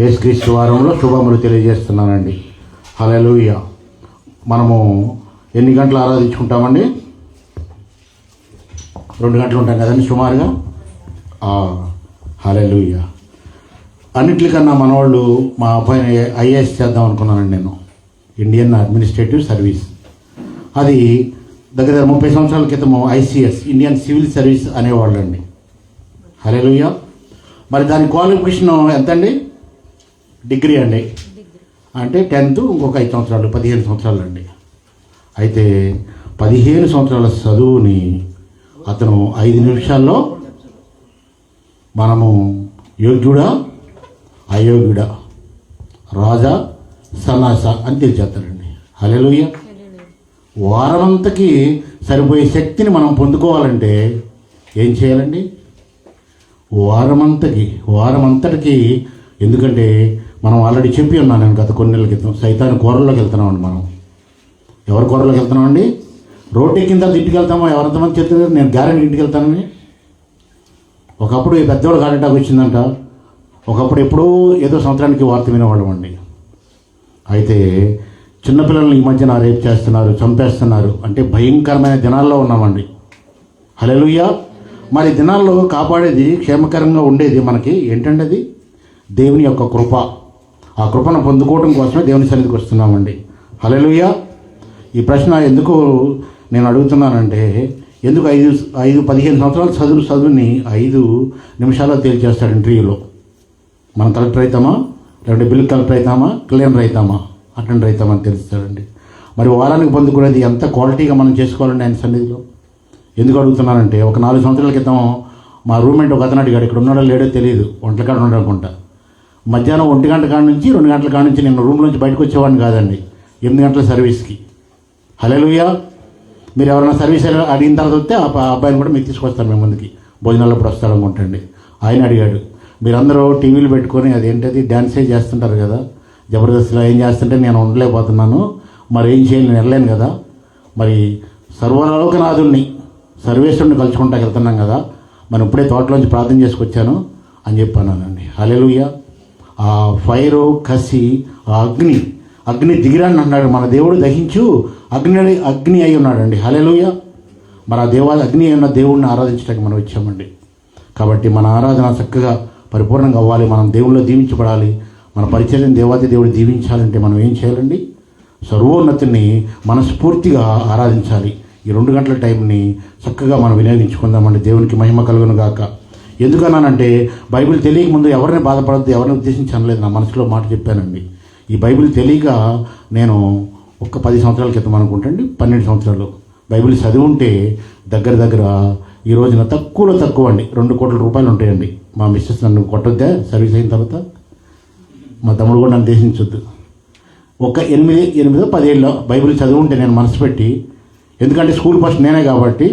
యేసుక్రీస్తు వారంలో శుభములు తెలియజేస్తున్నానండి. హల్లెలూయా. మనము ఎన్ని గంటలు ఆరాధించుకుంటామండి? 2 గంటలు ఉంటాం కదండి సుమారుగా. హల్లెలూయా. అన్నిటికన్నా మనవాళ్ళు మా అబ్బాయిని ఐఏఎస్ చేద్దాం అనుకున్నానండి నేను, ఇండియన్ అడ్మినిస్ట్రేటివ్ సర్వీస్. అది దగ్గర 30 సంవత్సరాల క్రితము ఐసిఎస్, ఇండియన్ సివిల్ సర్వీస్ అనేవాళ్ళు అండి. హల్లెలూయా. మరి దాని క్వాలిఫికేషన్ ఎంత అండి? డిగ్రీ అండి. అంటే 10th, ఇంకొక 5 సంవత్సరాలు, 15 సంవత్సరాలు అండి. అయితే 15 సంవత్సరాల చదువుని అతను 5 నిమిషాల్లో మనము యోగ్యుడా అయోగ్యుడా, రాజా సన్నాస అని తెలిచేస్తాడండి. హల్లెలూయా. వారమంతకి సరిపోయే శక్తిని మనం పొందుకోవాలంటే ఏం చేయాలండి? వారమంతటికి. ఎందుకంటే మనం ఆల్రెడీ చెప్పి ఉన్నాను నేను గత కొన్ని నెలల క్రితం, సైతాన్ని కూరల్లోకి వెళ్తున్నామండి. మనం ఎవరి కూరలోకి వెళ్తున్నామండి? రోడ్డు కింద ఇంటికి వెళ్తామో ఎవరంతమంది చెప్తున్నారు నేను గ్యారెంటీ ఇంటికి వెళ్తానని. ఒకప్పుడు ఈ పెద్దవాడు హార్ట్ అటాక్ వచ్చిందంట. ఒకప్పుడు ఎప్పుడూ ఏదో సంవత్సరానికి వార్త వినేవాళ్ళం అండి. అయితే చిన్నపిల్లల్ని ఈ మధ్యన రేప్ చేస్తున్నారు, చంపేస్తున్నారు. అంటే భయంకరమైన దినాల్లో ఉన్నామండి. హల్లెలూయా. మరి దినాల్లో కాపాడేది, క్షేమకరంగా ఉండేది మనకి ఏంటంటే అది దేవుని యొక్క కృప. ఆ కృపను పొందుకోవడం కోసమే దేవుని సన్నిధికి వస్తున్నామండి. హల్లెలూయా. ఈ ప్రశ్న ఎందుకు నేను అడుగుతున్నానంటే, ఎందుకు 15 సంవత్సరాల చదువుని 5 నిమిషాల్లో తేల్చేస్తాడు ఇంటర్వ్యూలో. మనం కలెక్టర్ అవుతామా, లేదంటే బిల్ కలెక్టర్ అవుతామా, క్లీనర్ అవుతామా, అటెండర్ అవుతామా అని తెలుస్తాడండి. మరి వారానికి పొందుకునేది ఎంత క్వాలిటీగా మనం చేసుకోవాలండి ఆయన సన్నిధిలో. ఎందుకు అడుగుతున్నానంటే, ఒక 4 సంవత్సరాల క్రితం మా రూమ్మేట్ ఒక అతను అడిగాడు, ఇక్కడ ఉన్నాడో లేడో తెలియదు, ఒంట్ల కాడ ఉండనుకుంటా. మధ్యాహ్నం 1 గంట కాడ నుంచి 2 గంటల కాడ నుంచి నేను రూమ్ నుంచి బయటకు వచ్చేవాడిని కాదండి, 8 గంటల సర్వీస్కి. హల్లెలూయా. మీరు ఎవరైనా సర్వీస్ అడిగిన తర్వాత వస్తే ఆ అబ్బాయిని కూడా మీకు తీసుకొస్తాను మేము ముందుకి, భోజనాలప్పుడు వస్తాడు అనుకుంటండి. ఆయన అడిగాడు, మీరందరూ టీవీలు పెట్టుకొని అదేంటది డ్యాన్సే చేస్తుంటారు కదా, జబర్దస్త్లో ఏం చేస్తుంటే నేను ఉండలేకపోతున్నాను, మరి ఏం చేయాలి, నేను వెళ్ళలేను కదా, మరి సర్వలోకనాథుణ్ణి సర్వేశ్వరుని కలుసుకుంటాకి వెళ్తున్నాం కదా, మనం ఇప్పుడే తోటలోంచి ప్రార్థన చేసుకొచ్చాను అని చెప్పానండి. హల్లెలూయా. ఆ ఫైరు, కసి, ఆ అగ్ని దిగిరాని అన్నాడు. మన దేవుడు దహించు అగ్ని అయి ఉన్నాడండి. హల్లెలూయా. మన అగ్ని అయి ఉన్న దేవుడిని ఆరాధించడానికి మనం వచ్చామండి. కాబట్టి మన ఆరాధన చక్కగా పరిపూర్ణంగా అవ్వాలి, మనం దేవుళ్ళో దీవించబడాలి, మన పరిచర్యను దేవాది దేవుడు దీవించాలంటే మనం ఏం చేయాలండి? సర్వోన్నతిని మనస్ఫూర్తిగా ఆరాధించాలి. ఈ 2 గంటల టైంని చక్కగా మనం వినియోగించుకుందామండి. దేవునికి మహిమ కలుగును గాక. ఎందుకన్నానంటే, బైబిల్ తెలియక ముందు ఎవరిని బాధపడద్దు, ఎవరిని ఉద్దేశించి అనలేదు, నా మనసులో మాట చెప్పానండి. ఈ బైబిల్ తెలియక నేను ఒక 10 సంవత్సరాల క్రితం అనుకుంటండి, 12 సంవత్సరాలు బైబిల్ చదివి ఉంటే దగ్గర ఈ రోజున తక్కువ అండి 2 కోట్ల రూపాయలు ఉంటాయండి. మా మిస్సెస్ నన్ను కొట్టొద్దా సర్వీస్ అయిన తర్వాత, మా తమ్ముడు కూడా నన్ను దేశించొద్దు. ఒక 8-10 ఏళ్ళు బైబిల్ చదివి ఉంటే నేను మనసు పెట్టి, ఎందుకంటే స్కూల్ ఫస్ట్ నేనే కాబట్టి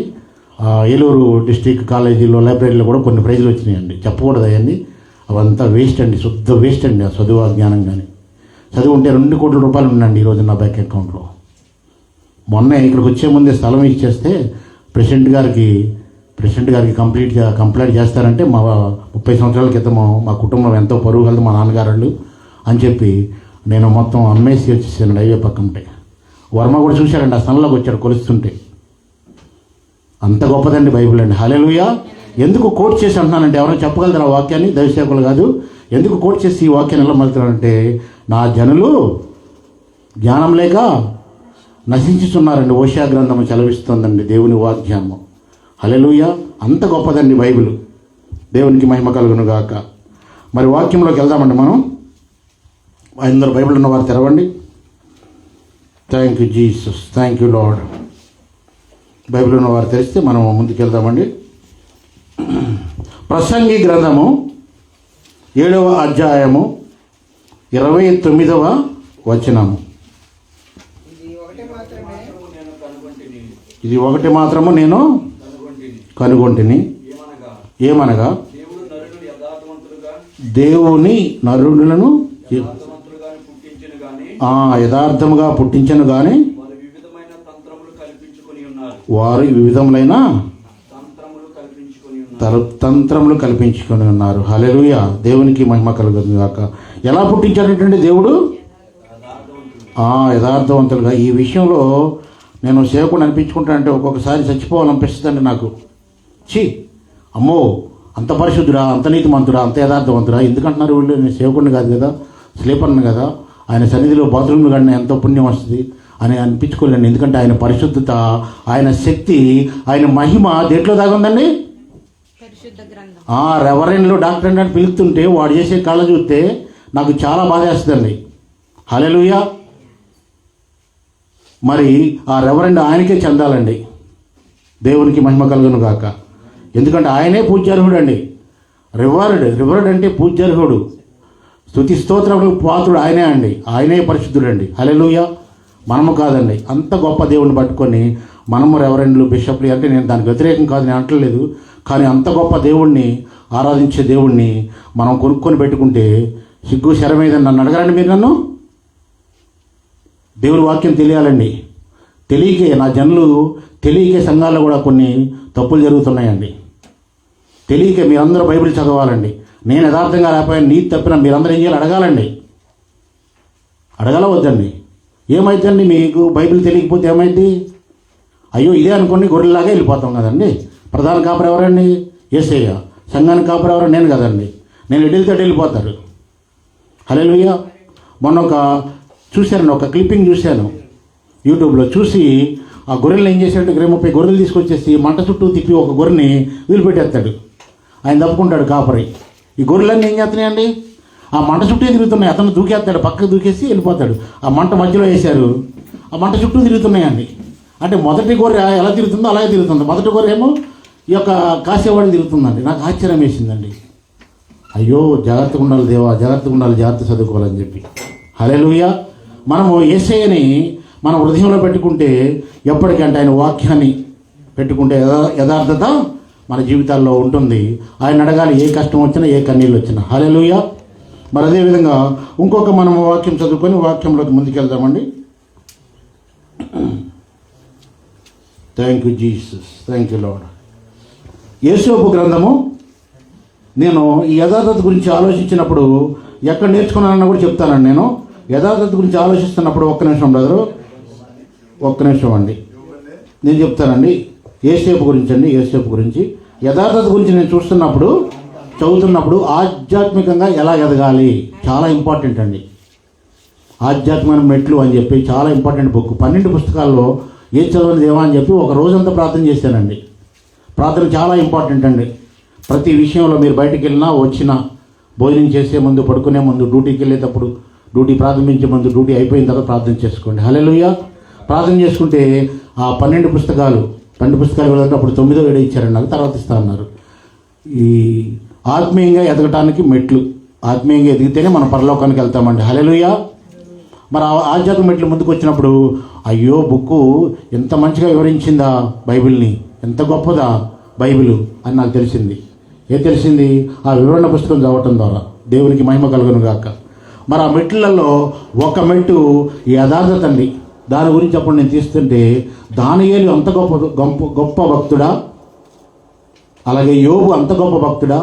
ఏలూరు డిస్ట్రిక్ట్ కాలేజీలో లైబ్రరీలో కూడా కొన్ని ప్రైజులు వచ్చినాయండి. చెప్పకూడదు అవన్నీ, అవంతా వేస్ట్ అండి, శుద్ధ వేస్ట్ అండి. ఆ చదువు జ్ఞానం కానీ చదువు ఉంటే 2 కోట్ల రూపాయలు ఉండండి ఈరోజు నా బ్యాంక్ అకౌంట్లో. మొన్న ఇక్కడికి వచ్చే ముందే స్థలం ఇచ్చేస్తే ప్రెసిడెంట్ గారికి కంప్లైంట్ చేస్తారంటే, మా 30 సంవత్సరాల క్రితము మా కుటుంబం ఎంతో పరువు కలదు, మా నాన్నగారు అని చెప్పి నేను మొత్తం అమ్మేసి వచ్చేసాను హైవే పక్కంటే. వర్మ కూడా చూశారండి, ఆ స్థలంలోకి వచ్చాడు కొలుస్తుంటే. అంత గొప్పదండి బైబిల్ అండి. హల్లెలూయా. ఎందుకు కోట్ చేసి అంటున్నానంటే, ఎవరైనా చెప్పగలుగుతారు ఆ వాక్యాన్ని? దైవసేవకులు కాదు. ఎందుకు కోట్ చేసి ఈ వాక్యాన్ని ఎలా మలుతున్నానంటే, నా జనులు జ్ఞానం లేక నశించుతున్నారండి. ఓషియా గ్రంథము చలవిస్తుందండి దేవుని వాగ్దానము. హల్లెలూయా. అంత గొప్పదండి బైబిల్. దేవునికి మహిమ కలుగును గాక. మరి వాక్యంలోకి వెళ్దామండి మనం. అందరూ బైబిల్ ఉన్నవారు తెరవండి. Thank you Jesus, thank you lord. Bible ఉన్నవారు తెరిస్తే మనం ముందుకు వెళ్దామండి. ప్రసంగి గ్రంథము 7వ అధ్యాయము 29వ వచనము. ఇది ఒకటి మాత్రము నేను కనుగొంటిని, ఏమనగా దేవుని నరులను యథార్థముగా పుట్టించను గాని వారు వివిధములైన తంత్రములు కల్పించుకొని ఉన్నారు. హల్లెలూయా. దేవునికి మహిమ కలుగును గాక. ఎలా పుట్టించాడంటే దేవుడు యథార్థవంతులుగా. ఈ విషయంలో నేను సేవకుడు అనిపించుకుంటానంటే ఒక్కొక్కసారి చచ్చిపోవాలనిపిస్తుందండి నాకు. అమ్మో, అంత పరిశుద్ధుడా, అంత నీతిమంతుడా, అంత యథార్థవంతుడా, ఎందుకంటున్నారు వీళ్ళు? నేను సేవకుడిని కాదు కదా, స్లీపర్ని కదా, ఆయన సన్నిధిలో బాత్రూమ్లు కానీ ఎంతో పుణ్యం వస్తుంది అని అనిపించుకోలేండి. ఎందుకంటే ఆయన పరిశుద్ధత, ఆయన శక్తి, ఆయన మహిమ దేంట్లో దాగా ఉందండి? రెవరెండ్లో డాక్టర్ అని పిలుస్తుంటే వాడు చేసే కళ్ళ చూస్తే నాకు చాలా బాధ వేస్తుందండి. హల్లెలూయా. మరి ఆ రెవరెండ్ ఆయనకే చెందాలండి. దేవునికి మహిమ కలుగును గాక. ఎందుకంటే ఆయనే పూజ్యార్హుడు అండి. రివర్డ్ అంటే పూజ్యార్హుడు, స్తుతి స్తోత్రములకు పాత్రుడు ఆయనే అండి. ఆయనే పరిశుద్ధుడు అండి. హల్లెలూయా. మనము కాదండి. అంత గొప్ప దేవుడిని పట్టుకొని మనము రెవరెండ్లు, బిషప్లు అంటే నేను దానికి వ్యతిరేకం కాదు, నేను అంటలేదు. కానీ అంత గొప్ప దేవుణ్ణి, ఆరాధించే దేవుణ్ణి మనం కొనుక్కొని పెట్టుకుంటే సిగ్గు శరమేదని నన్ను అడగరండి మీరు. నన్ను దేవుని వాక్యం తెలియాలండి. తెలియకే నా జనులు తెలియకే సంఘాల్లో కూడా కొన్ని తప్పులు జరుగుతున్నాయండి. తెలియక మీరందరూ బైబిల్ చదవాలండి. నేను యథార్థంగా లేకపోయినా నీతి తప్పిన మీరందరూ ఏం చేయాలి? అడగాలండి. అడగాల వద్దండి? ఏమైందండి? మీకు బైబిల్ తెలియకపోతే ఏమైంది? అయ్యో ఇదే అనుకోండి, గొర్రెలాగా వెళ్ళిపోతాం కదండి. ప్రధాన కాపరి ఎవరండి? యేసయ్య. సంఘానికి కాపరి ఎవరు? నేను కదండి. నేను ఎడిలితో వెళ్ళిపోతారు. హల్లెలూయా. మొన్న ఒక క్లిప్పింగ్ చూశాను యూట్యూబ్లో. చూసి ఆ గొర్రెలు ఏం చేశాడంటే 30 గొర్రెలు తీసుకొచ్చేసి మంట చుట్టూ తిప్పి ఒక గొర్రెని వదిలిపెట్టేస్తాడు. ఆయన తప్పుకుంటాడు కాపరి. ఈ గొర్రెలన్నీ ఏం చేస్తున్నాయండి? ఆ మంట చుట్టూ తిరుగుతున్నాయి. అతను దూకేస్తాడు, పక్కకు దూకేసి వెళ్ళిపోతాడు. ఆ మంట మధ్యలో వేశారు, ఆ మంట చుట్టూ తిరుగుతున్నాయండి. అంటే మొదటి గొర్రె ఎలా తిరుగుతుందో అలాగే తిరుగుతుంది. మొదటి గొర్రె ఏమో ఈ యొక్క కాసేవాడిని తిరుగుతుందండి. నాకు ఆశ్చర్యం వేసిందండి. అయ్యో, జాగ్రత్తగా ఉండాలి దేవా, జాగ్రత్తగా ఉండాలి, జాగ్రత్త చదువుకోవాలని చెప్పి. హల్లెలూయా. మనము యేసయ్యని మన హృదయంలో పెట్టుకుంటే, ఎప్పటికంటే ఆయన వాక్యాన్ని పెట్టుకుంటే యథార్థత మన జీవితాల్లో ఉంటుంది. ఆయన అడగాలి, ఏ కష్టం వచ్చినా, ఏ కన్నీళ్ళు వచ్చినా. హల్లెలూయా. మరి అదేవిధంగా ఇంకొక మనం వాక్యం చదువుకొని వాక్యంలోకి ముందుకెళ్దామండి. Thank you Jesus, thank you Lord. యోసేపు గ్రంథము. నేను ఈ యథార్థత గురించి ఆలోచించినప్పుడు ఎక్కడ నేర్చుకున్నానని కూడా చెప్తానండి. నేను యథార్థత గురించి ఆలోచిస్తున్నప్పుడు ఒక్క నిమిషం బ్రదరు, ఒక్క నిమిషం అండి, నేను చెప్తానండి. యోసేపు గురించి యథార్థత గురించి నేను చదువుతున్నప్పుడు ఆధ్యాత్మికంగా ఎలా ఎదగాలి చాలా ఇంపార్టెంట్ అండి. ఆధ్యాత్మిక మెట్లు అని చెప్పి చాలా ఇంపార్టెంట్ బుక్. 12 పుస్తకాల్లో ఏది చదవని దేవా అని చెప్పి ఒక రోజంతా ప్రార్థన చేశానండి. ప్రార్థన చాలా ఇంపార్టెంట్ అండి. ప్రతి విషయంలో మీరు బయటికి వెళ్ళినా, వచ్చినా, భోజనం చేసే ముందు, పడుకునే ముందు, డ్యూటీకి వెళ్ళేటప్పుడు, డ్యూటీ ప్రారంభించే ముందు, డ్యూటీ అయిపోయిన తర్వాత ప్రార్థన చేసుకోండి. హల్లెలూయా. ప్రార్థన చేసుకుంటే ఆ 12 పుస్తకాలు వెళ్ళినప్పుడు అప్పుడు 9వ ఏడు ఇచ్చారండి, నాకు తర్వాత ఇస్తా అన్నారు. ఈ ఆత్మీయంగా ఎదగటానికి మెట్లు. ఆత్మీయంగా ఎదిగితేనే మనం పరలోకానికి వెళ్తామండి. హల్లెలూయా. మరి ఆధ్యాత్మిక మెట్లు ముందుకు వచ్చినప్పుడు అయ్యో, బుక్కు ఎంత మంచిగా వివరించిందా బైబిల్ని, ఎంత గొప్పదా బైబిల్ అని నాకు తెలిసింది. తెలిసింది? ఆ వివరణ పుస్తకం చదవటం ద్వారా. దేవునికి మహిమ కలుగును గాక. మరి ఆ మెట్లలో ఒక మెట్టు ఈ యథార్థత అండి. దాని గురించి అప్పుడు నేను తీస్తుంటే దానియేలు అంత గొప్ప భక్తుడా, అలాగే యోబు అంత గొప్ప భక్తుడా,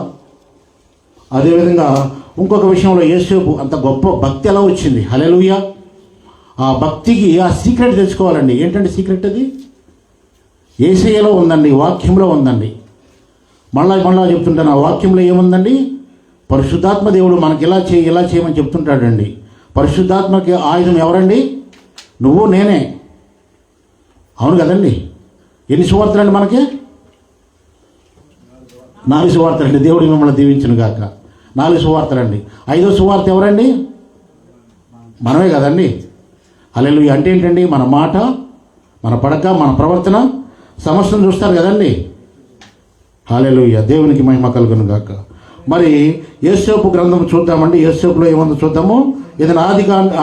అదేవిధంగా ఇంకొక విషయంలో యోసేపు అంత గొప్ప భక్తి ఎలా వచ్చింది? హల్లెలూయా. ఆ భక్తికి ఆ సీక్రెట్ తెలుసుకోవాలండి. ఏంటంటే సీక్రెట్? అది యేసయ్యలో ఉందండి, వాక్యంలో ఉందండి. మళ్ళా చెప్తుంటాను, ఆ వాక్యంలో ఏముందండి? పరిశుద్ధాత్మ దేవుడు మనకి ఇలా చేయమని చెప్తుంటాడండి. పరిశుద్ధాత్మకి ఆయుధం ఎవరండి? నువ్వు, నేనే. అవును కదండి. ఎన్ని సువార్తలు అండి మనకి? 4 సువార్తలు అండి. దేవుడు మిమ్మల్ని దీవించును గాక. 4 సువార్తలు అండి. 5వ సువార్త ఎవరండి? మనమే కదండి. హల్లెలూయా. అంటే ఏంటండి? మన మాట, మన పడక, మన ప్రవర్తన సమస్యను చూస్తారు కదండి. హల్లెలూయా. దేవునికి మహిమ కలుగును గాక. మరి యోసేపు గ్రంథం చూద్దామండి. యోసేపులో ఏముందో చూద్దాము. ఏదైనా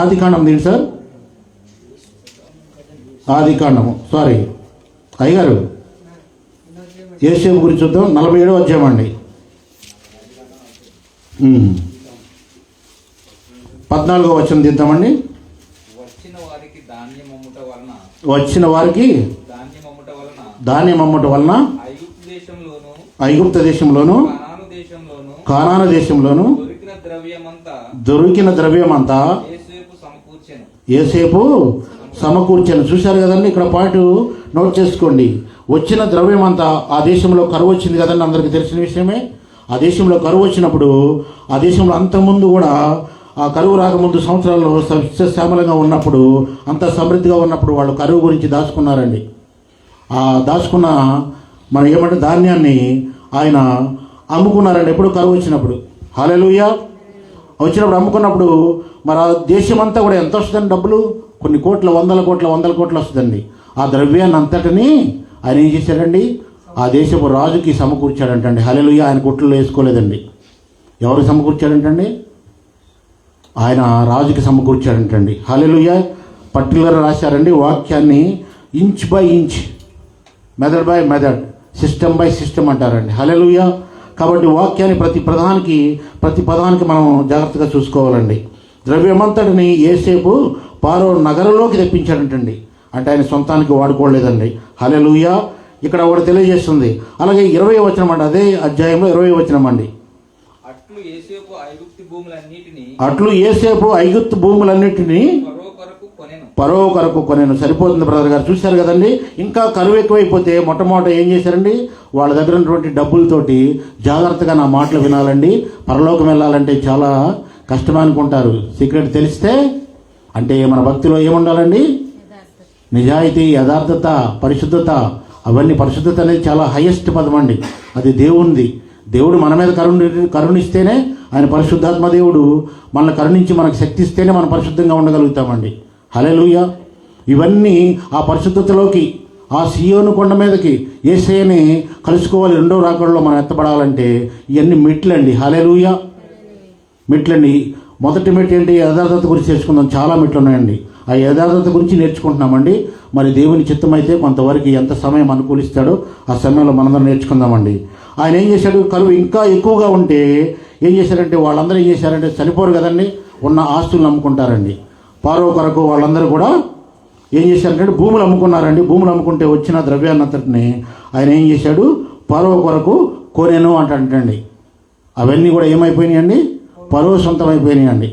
ఆదికాండం తీయండి సార్. ఆదికాండము, సారీ అయ్యగారు, యోసేపు గురించి చూద్దాం. 47వ అధ్యాయం అండి. 14వ వచనం తీద్దామండి. వచ్చిన వారికి ధాన్యం అమ్ముట వలన ఐగుప్తు దేశంలోను కానాను దేశంలోను దొరికిన ద్రవ్యమంతా యోసేపు సమకూర్చెను. చూశారు కదండి, ఇక్కడ పాయింట్ నోట్ చేసుకోండి. వచ్చిన ద్రవ్యం అంతా, ఆ దేశంలో కరువు వచ్చింది కదండి, అందరికీ తెలిసిన విషయమే. ఆ దేశంలో కరువు వచ్చినప్పుడు, ఆ దేశంలో అంతకుముందు కూడా ఆ కరువు రాకముందు సంవత్సరాల్లో సస్యశ్యామలంగా ఉన్నప్పుడు, అంత సమృద్ధిగా ఉన్నప్పుడు వాళ్ళు కరువు గురించి దాచుకున్నారండి. ఆ దాచుకున్న మనం ఏమంటే ధాన్యాన్ని ఆయన అమ్ముకున్నారండి. ఎప్పుడు కరువు వచ్చినప్పుడు, హల్లెలూయా, వచ్చినప్పుడు అమ్ముకున్నప్పుడు మరి ఆ దేశం అంతా కూడా ఎంత వస్తుందండి డబ్బులు? కొన్ని కోట్ల, వందల కోట్లు వస్తుందండి. ఆ ద్రవ్యాన్ని అంతటిని ఆయన ఏం చేశాడండి? ఆ దేశపు రాజుకి సమకూర్చాడంటండి. హల్లెలూయా. ఆయన కొట్లో వేసుకోలేదండి. ఎవరు సమకూర్చాడంటండి? ఆయన రాజుకి సమకూర్చాడంటండి. హల్లెలూయా. పర్టికులర్ రాశారండి వాక్యాన్ని, inch by inch, method by method, system by system అంటారండి. హల్లెలూయా. కాబట్టి వాక్యాన్ని ప్రతి పదానికి మనం జాగ్రత్తగా చూసుకోవాలండి. ద్రవ్యమంతటిని యోసేపు ఫరో నగరంలోకి తెప్పించాడంటండి. అంటే ఆయన సొంతానికి వాడుకోలేదండి. హల్లెలూయా. ఇక్కడ ఒకటి తెలియజేస్తుంది. అలాగే 20వ వచనం అండి, అదే అధ్యాయంలో 20వ వచనం అండి. అట్లు యోసేపు ఐగుప్తు భూములన్నిటినీ ఫరో కొరకు కొనేను. సరిపోతుంది బ్రదర్ గారు. చూశారు కదండి. ఇంకా కరువు ఎక్కువైపోతే మొట్టమొదట ఏం చేశారండి? వాళ్ళ దగ్గర ఉన్నటువంటి డబ్బులతోటి జాగ్రత్తగా నా మాటలు వినాలండి, పరలోకం వెళ్ళాలంటే చాలా కష్టమే అనుకుంటారు. సీక్రెట్ తెలిస్తే అంటే మన భక్తిలో ఏముండాలండి? నిజాయితీ, యథార్థత, పరిశుద్ధత. అవన్నీ, పరిశుద్ధత అనేది చాలా హైయెస్ట్ పదం అండి. అది దేవునిది. దేవుడు మన మీద కరుణిస్తేనే, ఆయన పరిశుద్ధాత్మ దేవుడు మనల్ని కరుణించి మనకు శక్తి ఇస్తేనే మనం పరిశుద్ధంగా ఉండగలుగుతామండి. హల్లెలూయా. ఇవన్నీ ఆ పరిశుద్ధతలోకి, ఆ సియోను కొండ మీదకి యేసయ్యని కలుసుకోవాలి. రెండో రాకడలో మనం ఎత్తబడాలంటే ఇవన్నీ మెట్లండి. హల్లెలూయా. మెట్లండి. మొదటి మెట్టు ఏంటి? యథార్థత గురించి నేర్చుకుందాం. చాలా మెట్లు ఉన్నాయండి. ఆ యథార్థత గురించి నేర్చుకుంటున్నామండి. మరి దేవుని చిత్తం అయితే కొంతవరకు ఎంత సమయం అనుకూలిస్తాడో ఆ సమయంలో మనందరం నేర్చుకుందామండి. ఆయన ఏం చేశాడు? కరువు ఇంకా ఎక్కువగా ఉంటే ఏం చేశారంటే, వాళ్ళందరూ ఏం చేశారంటే, చనిపోరు కదండి, ఉన్న ఆస్తులను అమ్ముకుంటారండి. ఫరో కొరకు వాళ్ళందరూ కూడా ఏం చేశారంటే భూములు అమ్ముకున్నారండి. భూములు అమ్ముకుంటే వచ్చిన ద్రవ్యాన్నంతటిని ఆయన ఏం చేశాడు? ఫరో కొరకు కొనేను అంటండి. అవన్నీ కూడా ఏమైపోయినాయండి? ఫరో సొంతం అయిపోయినాయండి.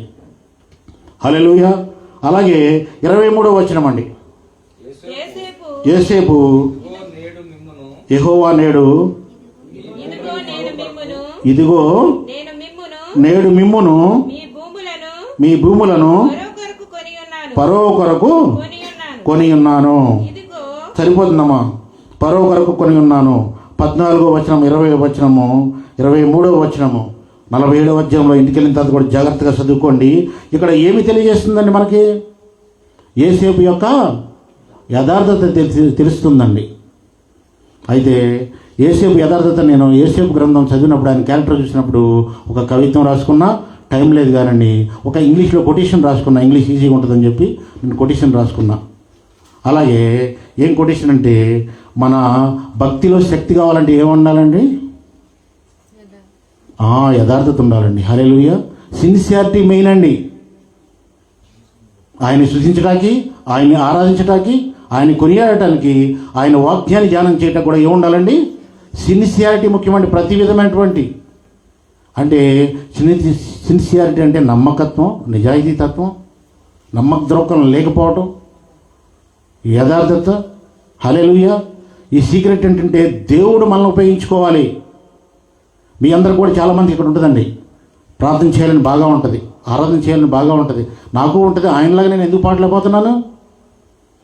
హల్లెలూయా. అలాగే 23వ వచనం అండి. యోసేపు యెహోవా నేడు ఇదిగో నేడు మిమ్మును మీ భూములను ఫరో కొరకు కొని ఉన్నాను. సరిపోతుందమ్మా. ఫరో కొరకు కొని ఉన్నాను. 14వ వచనం, 20వ వచనము, 23వ వచనము, 47వ అధ్యాయంలో ఇంటికి వెళ్ళిన తర్వాత కూడా జాగ్రత్తగా చదువుకోండి. ఇక్కడ ఏమి తెలియజేస్తుందండి మనకి? యోసేపు యొక్క యథార్థత తెలుస్తుందండి. అయితే యోసేపు యథార్థత, నేను యోసేపు గ్రంథం చదివినప్పుడు, ఆయన క్యారెక్టర్ చూసినప్పుడు ఒక కవిత్వం రాసుకున్నా, టైం లేదు కానండి, ఒక ఇంగ్లీష్లో కొటేషన్ రాసుకున్నా. ఇంగ్లీష్ ఈజీగా ఉంటుందని చెప్పి నేను కొటేషన్ రాసుకున్నా. అలాగే ఏం కొటేషన్ అంటే, మన భక్తిలో శక్తి కావాలంటే ఏముండాలండి? యథార్థత ఉండాలండి. హల్లెలూయా. సిన్సియారిటీ మెయిన్ అండి. ఆయన్ని సృజించడానికి, ఆయన్ని ఆరాధించడానికి, ఆయన కొనియాడటానికి, ఆయన వాక్యాన్ని ధ్యానం చేయటం కూడా ఏముండాలండి? సిన్సియారిటీ ముఖ్యమండి. ప్రతి విధమైనటువంటి అంటే సిన్సియారిటీ అంటే నమ్మకత్వం, నిజాయితీ తత్వం, నమ్మకద్రోహం లేకపోవటం, యథార్థత. హల్లెలూయా. ఈ సీక్రెట్ ఏంటంటే దేవుడు మనల్ని ఉపయోగించుకోవాలి. మీ అందరూ కూడా చాలామంది ఇక్కడ ఉంటుందండి, ప్రార్థన చేయాలని బాగా ఉంటుంది, ఆరాధన చేయాలని బాగా ఉంటుంది, నాకు ఉంటుంది. ఆయనలాగా నేను ఎందుకు పాడలేకపోతున్నాను?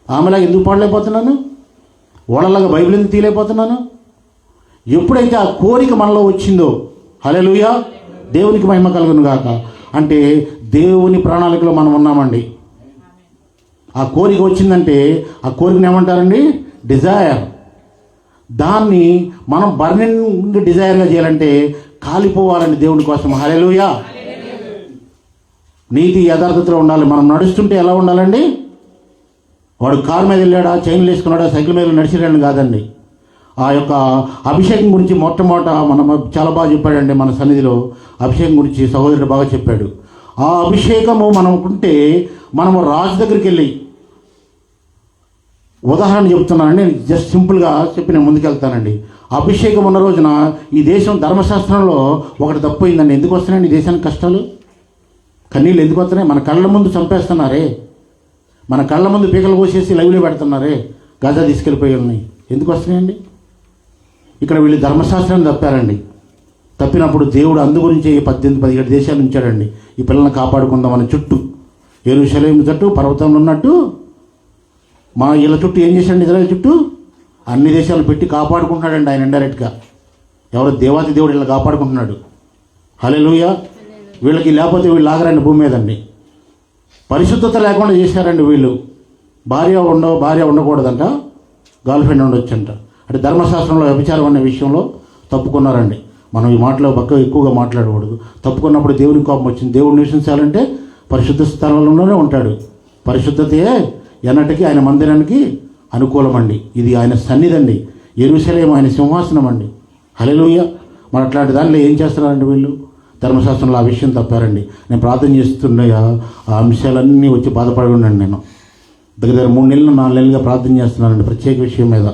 ఆమెలాగా ఎందుకు పాడలేకపోతున్నాను? వాళ్ళలాగా బైబిల్ ఎందుకు తీయలేకపోతున్నాను? ఎప్పుడైతే ఆ కోరిక మనలో వచ్చిందో, హల్లెలూయా, దేవునికి మహిమ కలుగును గాక, అంటే దేవుని ప్రణాళికలో మనం ఉన్నామండి. ఆ కోరిక వచ్చిందంటే ఆ కోరికను ఏమంటారండి? డిజైర్. దాన్ని మనం బర్నింగ్ డిజైర్గా చేయాలంటే కాలిపోవాలండి దేవుని కోసం. హల్లెలూయా. నీతి యథార్థతలో ఉండాలి. మనం నడుస్తుంటే ఎలా ఉండాలండి? వాడు కారు మీద వెళ్ళాడా, చైన్లు వేసుకున్నాడా, సైకిల్ మీద నడిచిరాడని కాదండి. ఆ యొక్క అభిషేకం గురించి మొట్టమొదట మనం చాలా బాగా చెప్పాడండి. మన సన్నిధిలో అభిషేకం గురించి సహోదరుడు బాగా చెప్పాడు. ఆ అభిషేకము మనం ఉంటే మనము రాజు దగ్గరికి వెళ్ళి, ఉదాహరణ చెప్తున్నానండి, నేను జస్ట్ సింపుల్గా చెప్పి నేను ముందుకెళ్తానండి. అభిషేకం ఉన్న రోజున ఈ దేశం ధర్మశాస్త్రంలో ఒకటి తప్పోయిందండి. ఎందుకు వస్తున్నాయండి ఈ దేశానికి కష్టాలు? కన్నీళ్ళు ఎందుకు వస్తున్నాయి? మన కళ్ళ ముందు చంపేస్తున్నారే, మన కళ్ళ ముందు పీకలు కోసేసి లైవ్లో పెడుతున్నారే గాజా తీసుకెళ్ళిపోయాలని. ఎందుకు వస్తున్నాయండి? ఇక్కడ వీళ్ళు ధర్మశాస్త్రాన్ని తప్పారండి. తప్పినప్పుడు దేవుడు అందు గురించి 18-17 దేశాలు ఉంచాడండి ఈ పిల్లల్ని కాపాడుకుందామని. చుట్టూ యెరూషలేము చుట్టూ పర్వతంలో ఉన్నట్టు మా వీళ్ళ చుట్టూ ఏం చేశాడు? ఇజ్రాయేల్ చుట్టూ అన్ని దేశాలు పెట్టి కాపాడుకుంటున్నాడండి ఆయన ఇండైరెక్ట్గా. ఎవరో దేవాతి దేవుడు ఇలా కాపాడుకుంటున్నాడు. హల్లెలూయా. వీళ్ళకి లేకపోతే వీళ్ళు ఆగరండి భూమి మీదండి. పరిశుద్ధత లేకుండా చేశారండి వీళ్ళు. భార్య ఉండకూడదంట, గర్ల్ ఫ్రెండ్ ఉండొచ్చంట. అంటే ధర్మశాస్త్రంలో వ్యభిచారం అనే విషయంలో తప్పుకున్నారండి. మనం ఈ మాటలో ఎక్కువగా మాట్లాడకూడదు. తప్పుకున్నప్పుడు దేవుని కోపం వచ్చింది. దేవుడు నివసించాలంటే పరిశుద్ధ స్థలంలోనే ఉంటాడు. పరిశుద్ధతయే ఎన్నటికీ ఆయన మందిరానికి అనుకూలమండి. ఇది ఆయన సన్నిధండి. యెరూషలేము ఆయన సింహాసనం అండి. హల్లెలూయా. మరి అట్లాంటి దానిలో ఏం చేస్తున్నారండి వీళ్ళు? ధర్మశాస్త్రంలో ఆ విషయం తప్పారండి. నేను ప్రార్థన చేస్తున్న ఆ అంశాలన్నీ వచ్చి బాధపడున్నాను. నేను దగ్గర 3 నెలలు 4 నెలలుగా ప్రార్థన చేస్తున్నానండి ప్రత్యేక విషయం మీద.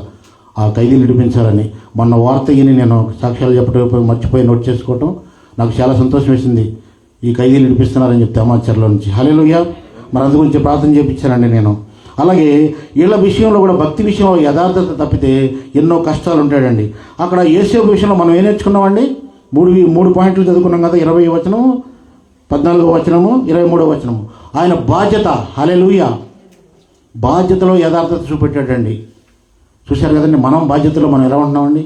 ఆ ఖైదీలు విడిపించాలని. మొన్న వార్త విని నేను సాక్ష్యాలు చెప్పడం మర్చిపోయి నోట్ చేసుకోవటం నాకు చాలా సంతోషం వేసింది. ఈ ఖైదీలు విడిపిస్తున్నారని చెప్తే అమాచారంలో నుంచి. హల్లెలూయా. మరి అందు గురించి ప్రార్థన చేయించానండి నేను. అలాగే వీళ్ళ విషయంలో కూడా భక్తి విషయంలో యథార్థత తప్పితే ఎన్నో కష్టాలు ఉంటాయండి. అక్కడ యేసేపు విషయంలో మనం ఏం నేర్చుకున్నామండి? 3 పాయింట్లు చదువుకున్నాం కదా. 20వ వచనము, 14వ వచనము, 23వ వచనము. ఆయన బాధ్యత, హల్లెలూయా, బాధ్యతలో యథార్థత చూపెట్టాడండి. చూశారు కదండి. మనం బాధ్యతలో మనం ఎలా ఉంటున్నామండి?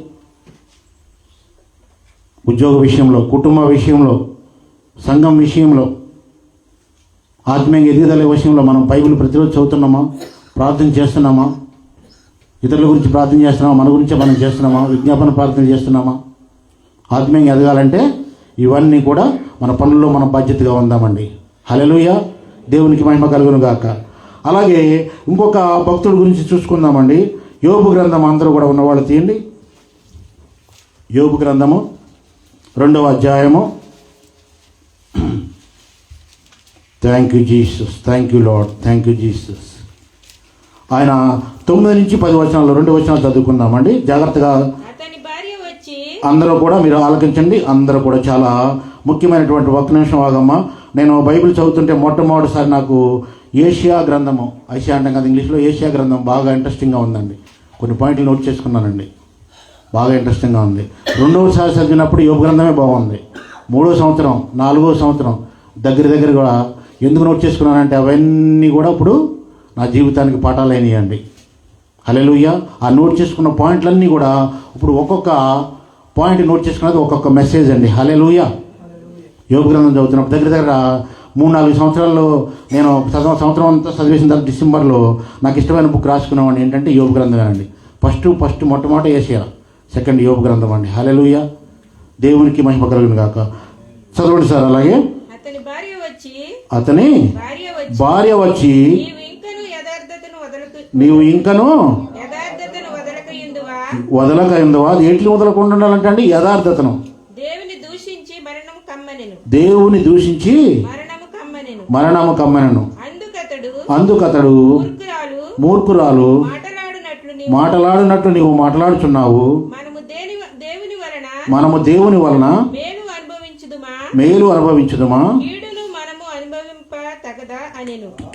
ఉద్యోగ విషయంలో, కుటుంబ విషయంలో, సంఘం విషయంలో, ఆత్మీయ ఎదుగుదల విషయంలో మనం బైబిల్ ప్రతిరోజు చదువుతున్నామా? ప్రార్థన చేస్తున్నామా? ఇతరుల గురించి ప్రార్థన చేస్తున్నామా? మన గురించే మనం చేస్తున్నామా? విజ్ఞాపన ప్రార్థన చేస్తున్నామా? ఆత్మీయంగా ఎదగాలంటే ఇవన్నీ కూడా మన పనుల్లో మనం బాధ్యతగా ఉందామండి. హల్లెలూయా. దేవునికి మహిమ కలుగును గాక. అలాగే ఇంకొక భక్తుడి గురించి చూసుకుందామండి. యోబు గ్రంథం అందరూ కూడా ఉన్నవాళ్ళు తీయండి. యోబు గ్రంథము 2వ అధ్యాయము. Thank you Jesus, thank you lord, thank you Jesus. ఆయన 9 నుంచి 10 వచనాలు 2 వచనాలు చదువుకుందామండి జాగ్రత్తగా. అందరూ కూడా మీరు ఆలకించండి. అందరూ కూడా చాలా ముఖ్యమైనటువంటి 1 నిమిషం ఆగమ్మా. నేను బైబిల్ చదువుతుంటే మొట్టమొదటిసారి నాకు ఏషియా గ్రంథము, ఐషియా అంటాం కదా ఇంగ్లీష్లో, ఏషియా గ్రంథం బాగా ఇంట్రెస్టింగ్గా ఉందండి. కొన్ని పాయింట్లు నోట్ చేసుకున్నానండి. బాగా ఇంట్రెస్టింగ్గా ఉంది. 2వసారి చదివినప్పుడు యోబు గ్రంథమే బాగుంది. 3వ సంవత్సరం 4వ సంవత్సరం దగ్గర కూడా ఎందుకు నోట్ చేసుకున్నానంటే అవన్నీ కూడా ఇప్పుడు నా జీవితానికి పాఠాలు అయినాయండి. హల్లెలూయా. ఆ నోట్ చేసుకున్న పాయింట్లన్నీ కూడా ఇప్పుడు ఒక్కొక్క పాయింట్ నోట్ చేసుకున్నది ఒక్కొక్క మెసేజ్ అండి. హల్లెలూయా. యోబు గ్రంథం చదువుతున్నప్పుడు దగ్గర 3-4 సంవత్సరాల్లో నేను సంవత్సరం అంతా చదివేసిన తర్వాత డిసెంబర్లో నాకు ఇష్టమైన బుక్ రాసుకున్నామండి. ఏంటంటే యోబు గ్రంథం అండి. ఫస్ట్ మొట్టమొదటి ఏషియా, సెకండ్ యోబు గ్రంథం అండి. హల్లెలూయా. దేవునికి మహిమ కలుగును గాక. చదవండి సార్. అలాగే అతని భార్య వచ్చి నీవు ఇంకను వదలక ఎందువా? అది ఏంటి వదలకుండా ఉండాలంటే అండి యథార్థతను. దేవుని దూషించి మరణము కమ్మెనను. అందుకతడు మూర్ఖురాలు మాటలాడినట్లు నీవు మాట్లాడుచున్నావు. మనము దేవుని వలన మేలు అనుభవించుదుమా?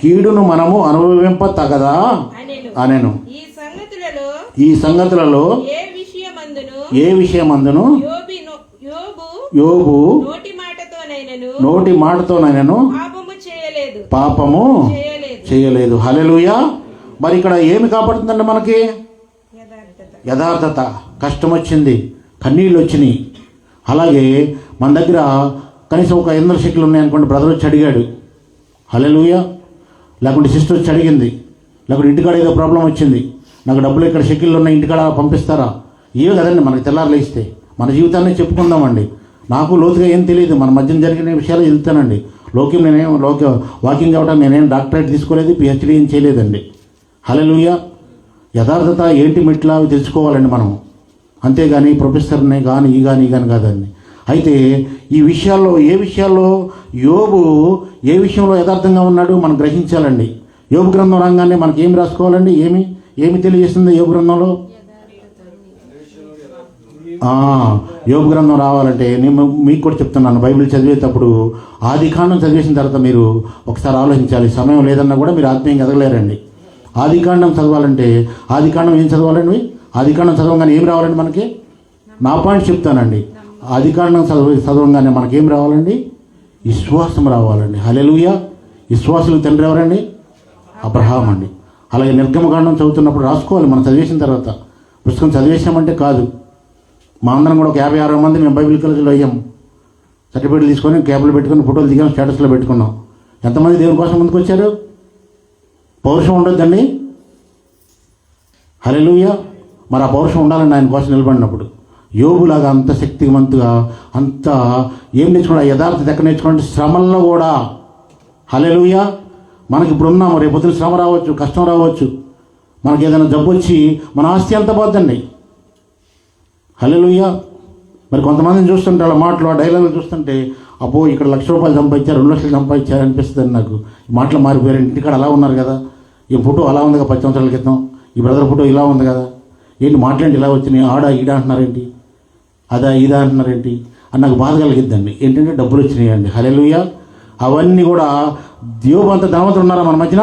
కీడును మనము అనుభవింప తగదా అనెను. ఈ సంగతులలో ఏ విషయమందును యోబు నోటి మాటతోనైనను పాపము చేయలేదు. హల్లెలూయా. మరి ఇక్కడ ఏమి కాపాడుతుందండి మనకి? యథార్థత. కష్టం వచ్చింది, కన్నీళ్ళు వచ్చినాయి. అలాగే మన దగ్గర కనీసం ఒక 800 షెకెలు ఉన్నాయనుకోండి, బ్రదర్ వచ్చి అడిగాడు. హల్లెలూయా. లేకుంటే సిస్టర్ వచ్చి అడిగింది. లేకుంటే ఇంటికాడ ఏదో ప్రాబ్లం వచ్చింది, నాకు డబ్బులు ఇక్కడ షెకెళ్ళు ఉన్నాయి, ఇంటికాడ పంపిస్తారా? ఇవే కదండి మనకి తెల్లారులు ఇస్తే. మన జీవితాన్ని చెప్పుకుందామండి. నాకు లోతుగా ఏం తెలియదు, మన మధ్యన జరిగిన విషయాలు వెళ్తానండి. వాకింగ్ అవడం నేనేం డాక్టరేట్ తీసుకోలేదు, పిహెచ్డీ ఏం చేయలేదండి. హల్లెలూయా. యథార్థత ఏంటి మెట్లా అవి తెలుసుకోవాలండి మనం. అంతేగాని ప్రొఫెసర్ని కానీ ఈ కానీ కాదండి. అయితే ఈ విషయాల్లో యోబు ఏ విషయంలో యథార్థంగా ఉన్నాడు మనం గ్రహించాలండి. యోబు గ్రంథం రంగాన్ని మనకి ఏమి రాసుకోవాలండి? ఏమి తెలియజేస్తుంది యోబు గ్రంథంలో? యోబు గ్రంథం రావాలంటే నేను మీకు కూడా చెప్తున్నాను, బైబిల్ చదివేటప్పుడు ఆది కాండం చదివేసిన తర్వాత మీరు ఒకసారి ఆలోచించాలి. సమయం లేదన్నా కూడా మీరు ఆత్మీయంగా ఎదగలేరండి. ఆది కాండం చదవాలంటే ఆది కాండం ఏం చదవాలండి? ఆది కాండం చదవగానే ఏం రావాలండి మనకి? నా పాయింట్ చెప్తానండి. ఆది కాండం చదవగానే మనకేం రావాలండి? విశ్వాసం రావాలండి. హల్లెలూయా. విశ్వాసులకు తండ్రి ఎవరండి? అబ్రహాం అండి. అలాగే నిర్గమకాండం చదువుతున్నప్పుడు రాసుకోవాలి. మనం చదివేసిన తర్వాత పుస్తకం చదివేసామంటే కాదు. మా అందరం కూడా ఒక 50-60 మంది మేము బైబిల్ కాలేజీలో అయ్యాం. సర్టిఫికేట్లు తీసుకొని క్యాబ్లో పెట్టుకుని ఫోటోలు దిగాం, స్టేటస్లో పెట్టుకున్నాం. ఎంతమంది దేవుని కోసం ముందుకు వచ్చారు? పౌరుషం ఉండొద్దండి. హల్లెలూయా. మరి ఆ పౌరుషం ఉండాలండి ఆయన కోసం నిలబడినప్పుడు. యోబులాగా అంత శక్తివంతుగా అంత ఏం నేర్చుకున్నా యథార్థత ఎక్కడ నేర్చుకోండి? శ్రమల్లో కూడా. హల్లెలూయా. మనకి ఇప్పుడు ఉన్నాము, రేపొద్దున శ్రమ రావచ్చు, కష్టం రావచ్చు, మనకి ఏదైనా జబ్బు వచ్చి మన ఆస్తి ఎంత పోద్దండి. హల్లెలూయా. మరి కొంతమందిని చూస్తుంటే వాళ్ళ మాటలు, ఆ డైలాగులు చూస్తుంటే అబ్బో ఇక్కడ ₹1,00,000 సంపాదించారు, 2,00,000 సంపాదించారు అనిపిస్తుంది నాకు. ఈ మాటలు మారిపోయారు. ఇంటికాడ అలా ఉన్నారు కదా, ఈ ఫోటో అలా ఉంది కదా 10 సంవత్సరాల క్రితం, ఈ బ్రదర్ ఫోటో ఇలా ఉంది కదా, ఏంటి మాట్లాడి ఇలా వచ్చినాయి, ఆడ ఈడ అంటున్నారేంటి, అదా ఇదా అంటున్నారేంటి అని నాకు బాధ కలిగిద్దండి. ఏంటంటే డబ్బులు వచ్చినాయండి. హల్లెలూయా. అవన్నీ కూడా యోబు అంత ధనవంతులు ఉన్నారా మన మధ్యన?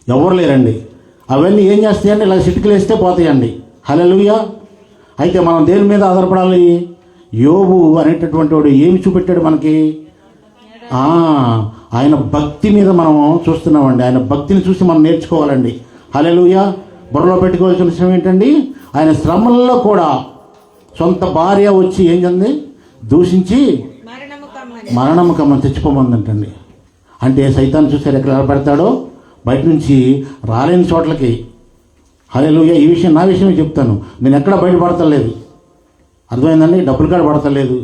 ఎవరు లేరండి. అవన్నీ ఏం చేస్తాయండి? ఇలా చిటికలు వేస్తే పోతాయండి. హల్లెలూయా. అయితే మనం దేని మీద ఆధారపడాలి? యోబు అనేటటువంటి వాడు ఏమి చూపెట్టాడు మనకి? ఆయన భక్తి మీద మనం చూస్తున్నామండి. ఆయన భక్తిని చూసి మనం నేర్చుకోవాలండి. హల్లెలూయా. బుర్రలో పెట్టుకోవాల్సిన విషయం ఏంటండి? ఆయన శ్రమల్లో కూడా సొంత భార్య వచ్చి ఏం చేయండి? దూషించి మరణము కమ్మని తెచ్చిపోమందంటండి. అంటే సైతాన్ని చూసారు ఎక్కడ పెడతాడో బయట నుంచి రాలేని చోట్లకి. హల్లెలూయా. ఈ విషయం నా విషయమే చెప్తాను. నేను ఎక్కడ బయటపడతలేదు. అర్థమైందండి? డబ్బులు కాడ పడతలేదు,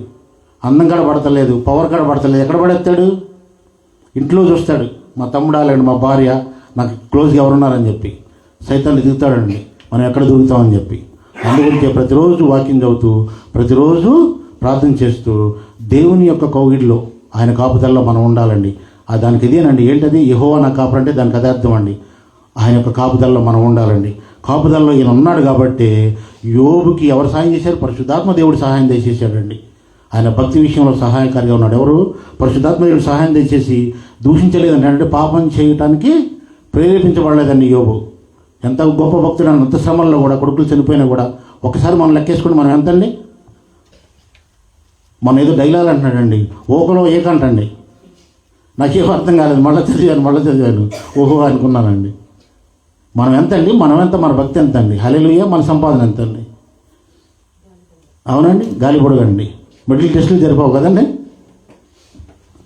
అందం కాడ పడతలేదు, పవర్ కాడ పడతలేదు. ఎక్కడ పడేస్తాడు? ఇంట్లో చూస్తాడు. మా తమ్ముడు అలాంటి మా భార్య నాకు క్లోజ్గా ఎవరున్నారని చెప్పి సైతాన్ని దిగుతాడండి. మనం ఎక్కడ దూకుతామని చెప్పి. అందుగురించి ప్రతిరోజు వాకింగ్ చదువుతూ, ప్రతిరోజు ప్రార్థన చేస్తూ దేవుని యొక్క కౌగిడిలో ఆయన కాపుదల్లో మనం ఉండాలండి. దానికి ఇదేనండి. ఏంటది? యెహోవా నా కాపురు అంటే దానికి అదే అర్థం అండి. ఆయన యొక్క కాపుదల్లో మనం ఉండాలండి. కాపుదల్లో ఈయన ఉన్నాడు కాబట్టి యోబుకి ఎవరు సహాయం చేశారు? పరిశుద్ధాత్మ దేవుడు సహాయం దయచేశాడండి. ఆయన భక్తి విషయంలో సహాయకారిగా ఉన్నాడు. ఎవరు? పరిశుద్ధాత్మ దేవుడు సహాయం దయచేసి దూషించలేదండి. అంటే పాపం చేయటానికి ప్రేరేపించబడలేదండి యోబు. ఎంత గొప్ప భక్తుడు. అంత శ్రమల్లో కూడా, కొడుకులు చనిపోయినా కూడా ఒకసారి మనం లెక్కేసుకుని మనం ఎంతండి? మనం ఏదో డైలాగ్ అంటున్నాడండి, ఓకలో ఏకంటండి. నాకేం అర్థం కాలేదు. మళ్ళీ చదివాను ఓహో అనుకున్నానండి. మనం ఎంతండి? మనం ఎంత? మన భక్తి ఎంత అండి? హల్లెలూయా. మన సంపాదన ఎంత అండి? అవునండి. గాలి పొడగండి. మెడికల్ టెస్టులు జరిపావు కదండి.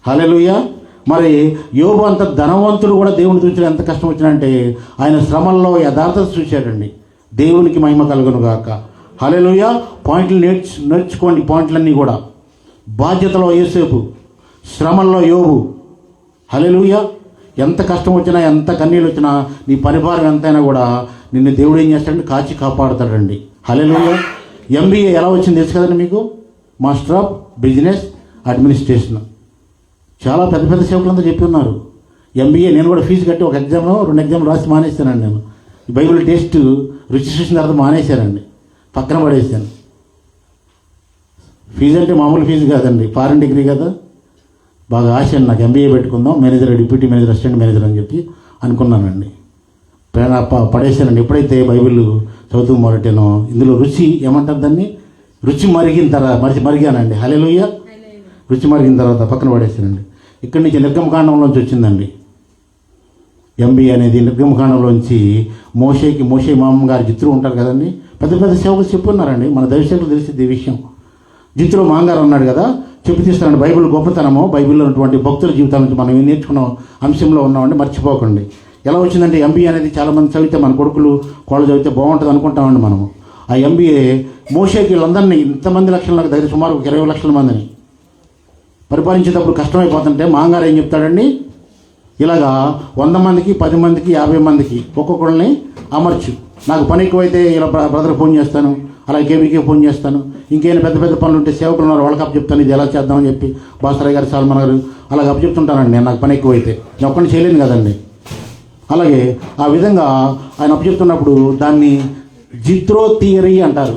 హల్లెలూయా. మరి యోబు అంత ధనవంతుడు కూడా దేవుని చూసి ఎంత కష్టం వచ్చినంటే ఆయన శ్రమల్లో యథార్థత చూశాడండి. దేవునికి మహిమ కలుగును గాక. హల్లెలూయా. పాయింట్లు నేర్చుకోండి. పాయింట్లన్నీ కూడా. బాధ్యతలో యోసేపు, శ్రమల్లో యోబు. హల్లెలూయా. ఎంత కష్టం వచ్చినా, ఎంత కన్నీళ్ళు వచ్చినా, నీ పనిభారం ఎంతైనా కూడా నిన్ను దేవుడు ఏం చేస్తాడంటే కాచి కాపాడుతాడండి. హల్లెలూయా. MBA ఎలా వచ్చింది తెలుసు కదండి మీకు? Master of business administration. చాలా పెద్ద పెద్ద సేవకులంతా చెప్పి ఉన్నారు. MBA నేను కూడా ఫీజు కట్టి ఒక ఎగ్జామ్ 2 ఎగ్జామ్లు రాసి మానేస్తానండి. నేను బైబిల్ టెస్ట్ రిజిస్ట్రేషన్ తర్వాత మానేశానండి, పక్కన పడేసాను. ఫీజు అంటే మామూలు ఫీజు కాదండి, ఫారెన్ డిగ్రీ కదా. బాగా ఆశ అండి నాకు, MBA పెట్టుకుందాం, manager, deputy manager, assistant manager అని చెప్పి అనుకున్నానండి. పడేసానండి. ఎప్పుడైతే బైబిల్ చదువుతూ మొదలెట్టానో ఇందులో రుచి ఏమంటారు దాన్ని? రుచి మరిగిన తర్వాత మరిగానండి. హల్లెలూయా. రుచి మరిగిన తర్వాత పక్కన పడేసానండి. ఇక్కడి నుంచి నిర్గమకాండంలోంచి వచ్చిందండి MBA అనేది. నిర్గమకాండంలోంచి మోషే మామ గారి జిత్తులు ఉంటారు కదండి, పెద్ద పెద్ద సేవకులు చెప్పున్నారండి. మన దైవసేవకులు తెలిసింది ఈ విషయం. జిత్తులో మాంగారు ఉన్నాడు కదా, చెప్పి తీస్తానండి. బైబిల్ గొప్పతనము, బైబిల్లో ఉన్నటువంటి భక్తుల జీవితాల నుంచి మనం ఏం నేర్చుకున్న అంశంలో ఉన్నామండి, మర్చిపోకండి. ఎలా వచ్చిందంటే MBA అనేది చాలామంది చదివితే, మన కొడుకులు కోళ్ళు చదివితే బాగుంటుంది అనుకుంటామండి మనము. ఆ MBA మోషేకి వీళ్ళందరినీ, ఇంతమంది లక్షలకు దగ్గర సుమారు 20 లక్షల మందిని పరిపాలించేటప్పుడు కష్టమైపోతుంటే మాంగారు ఏం చెప్తాడండి? ఇలాగా 100 మందికి, 10 మందికి, 50 మందికి ఒక్కొక్కరిని అమర్చు. నాకు పని ఎక్కువైతే ఇలా బ్రదర్ ఫోన్ చేస్తాను, అలాగే కేబీకే ఫోన్ చేస్తాను, ఇంకేమైనా పెద్ద పెద్ద పనులు ఉంటే సేవకులు ఉన్నారు వాళ్ళకి అప్పచెప్తాను, ఇది ఎలా చేద్దామని చెప్పి బాసరాయ్ గారు, సాల్మన్ గారు అలాగే అప్పచెప్తుంటానండి. నేను నాకు పని ఎక్కువైతే నేను ఒక్కడిని చేయలేను కదండి. అలాగే ఆ విధంగా ఆయన అప్పచెప్తున్నప్పుడు దాన్ని జిత్రో థియరీ అంటారు.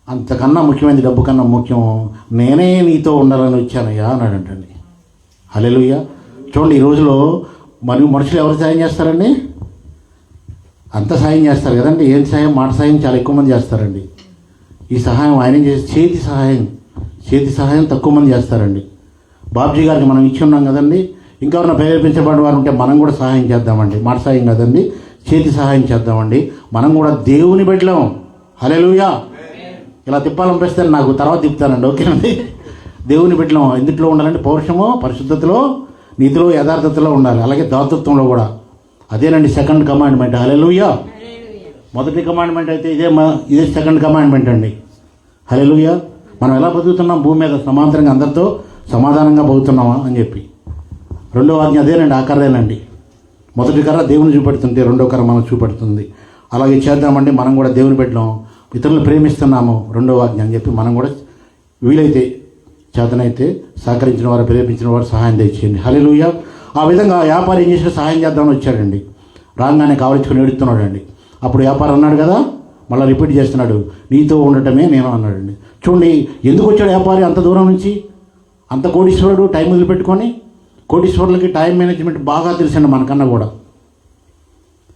అంతకన్నా ముఖ్యమైనది డబ్బు కన్నా ముఖ్యం, నేనే నీతో ఉండాలని వచ్చానయ్యా అన్నాడంటండి. హల్లెలూయా. చూడండి, ఈ రోజులో మనుషులు ఎవరు సాయం చేస్తారండి? అంత సాయం చేస్తారు కదండి. ఏం సాయం? మాట సాయం చాలా ఎక్కువ మంది చేస్తారండి. ఈ సహాయం ఆయన చేసి చేతి సహాయం తక్కువ మంది చేస్తారండి. బాబ్జీ గారికి మనం ఇచ్చి ఉన్నాం కదండి. ఇంకెవరైనా ప్రేరేపించబడిన వారు ఉంటే మనం కూడా సహాయం చేద్దామండి. మాట సాయం కదండి, చేతి సహాయం చేద్దామండి. మనం కూడా దేవుని బిడ్డలం. హల్లెలూయా. ఇలా తిప్పాలనిపిస్తే నాకు తర్వాత తిప్పుతానండి, ఓకేనండి. దేవుని బిడ్డలం ఎందుట్లో ఉండాలంటే పౌరుషము, పరిశుద్ధతలో, నీతిలో, యథార్థతలో ఉండాలి. అలాగే దాతృత్వంలో కూడా. అదేనండి సెకండ్ కమాండ్మెంట్. హల్లెలూయా. మొదటి కమాండ్మెంట్ అయితే ఇదే సెకండ్ కమాండ్మెంట్ అండి. హల్లెలూయా. మనం ఎలా బతుకుతున్నాం భూమి మీద? సమాంతరంగా అందరితో సమాధానంగా బతుకుతున్నామా అని చెప్పి. రెండో ఆజ్ఞ అదేనండి, ఆ కర్రేనండి. మొదటి కర్ర దేవుని చూపెడుతుంటే రెండో కర్ర మనం చూపెడుతుంది. అలాగే చేద్దామండి. మనం కూడా దేవుని బిడ్డలం, ఇతరులను ప్రేమిస్తున్నాము, రెండో ఆజ్ఞ అని చెప్పి మనం కూడా వీలైతే చేతనైతే సహకరించిన వారు, ప్రేరేపించిన వారు సహాయం తెచ్చేయండి. హల్లెలూయా. ఆ విధంగా వ్యాపారి ఏం చేసినా సహాయం చేద్దామని వచ్చాడండి. రాగానే కావలించుకొని ఏడుస్తున్నాడండి. అప్పుడు వ్యాపారం అన్నాడు కదా, మళ్ళీ రిపీట్ చేస్తున్నాడు, నీతో ఉండటమే నేను అన్నాడండి. చూడండి, ఎందుకు వచ్చాడు వ్యాపారి అంత దూరం నుంచి? అంత కోటీశ్వరుడు టైం వదిలిపెట్టుకొని. కోటీశ్వరులకి టైం మేనేజ్మెంట్ బాగా తెలుసండి మనకన్నా కూడా.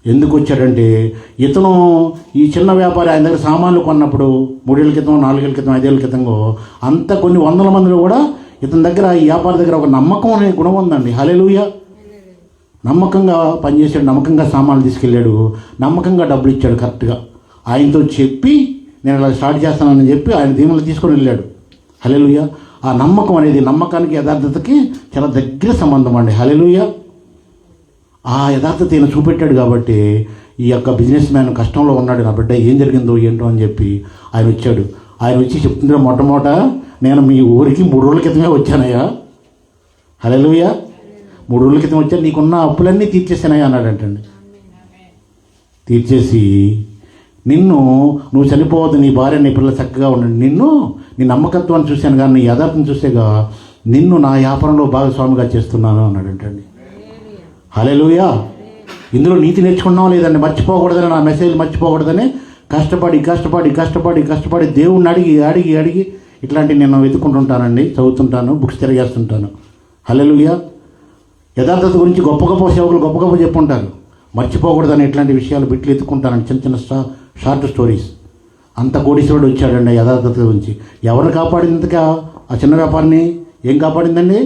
ఎందుకు వచ్చాడంటే, ఇతను ఈ చిన్న వ్యాపారి ఆయన దగ్గర సామాన్లు కొన్నప్పుడు 3 ఏళ్ళ క్రితం, 4 ఏళ్ళ క్రితం, 5 ఏళ్ళ క్రితంలో అంత కొన్ని వందల మందిలో కూడా ఇతని దగ్గర, ఈ వ్యాపారి దగ్గర ఒక నమ్మకం అనే గుణం ఉందండి. హల్లెలూయా. నమ్మకంగా పనిచేసాడు, నమ్మకంగా సామాన్లు తీసుకెళ్ళాడు, నమ్మకంగా డబ్బులు ఇచ్చాడు కరెక్ట్గా. ఆయనతో చెప్పి నేను ఇలా స్టార్ట్ చేస్తానని చెప్పి ఆయన దీవెనలు తీసుకొని వెళ్ళాడు. హల్లెలూయా. ఆ నమ్మకం అనేది నమ్మకానికి యథార్థతకి చాలా దగ్గర సంబంధం అండి. హల్లెలూయా. ఆ యథార్థత ఈయన చూపెట్టాడు కాబట్టి ఈ యొక్క బిజినెస్ మ్యాన్ కష్టంలో ఉన్నాడు, నా బిడ్డ ఏం జరిగిందో ఏంటో అని చెప్పి ఆయన వచ్చాడు. ఆయన వచ్చి చెప్తుంటే మొట్టమొదట, నేను మీ ఊరికి 3 రోజుల క్రితమే వచ్చానయ్యా. హల్లెలూయా. 3 రోజుల క్రితం వచ్చాను, నీకున్న అప్పులన్నీ తీర్చేసానయ్యా అన్నాడంటండి. తీర్చేసి నువ్వు చనిపోవద్దు, నీ భార్య నీ పిల్లలు చక్కగా ఉండండి, నీ నమ్మకత్వాన్ని చూశాను కానీ నీ యథార్థం చూసేగా నిన్ను నా వ్యాపారంలో భాగస్వామిగా చేస్తున్నాను అన్నాడంటండి. హల్లెలూయా. ఇందులో నీతి నేర్చుకున్నాం లేదండి, మర్చిపోకూడదని, నా మెసేజ్ మర్చిపోకూడదని కష్టపడి దేవుణ్ణి అడిగి ఇట్లాంటివి నేను వెతుక్కుంటుంటానండి, చదువుతుంటాను, బుక్స్ తిరిగేస్తుంటాను. హల్లెలూయా. యథార్థత గురించి గొప్ప సేవకులు గొప్ప చెప్పుంటారు. మర్చిపోకూడదని ఇట్లాంటి విషయాలు బిట్లు ఎత్తుకుంటానండి, చిన్న షార్ట్ స్టోరీస్. అంత కోటీశ్వరుడు వచ్చాడండి యథార్థత గురించి. ఎవరిని కాపాడిందిగా? ఆ చిన్న వ్యాపారిని ఏం కాపాడిందండి?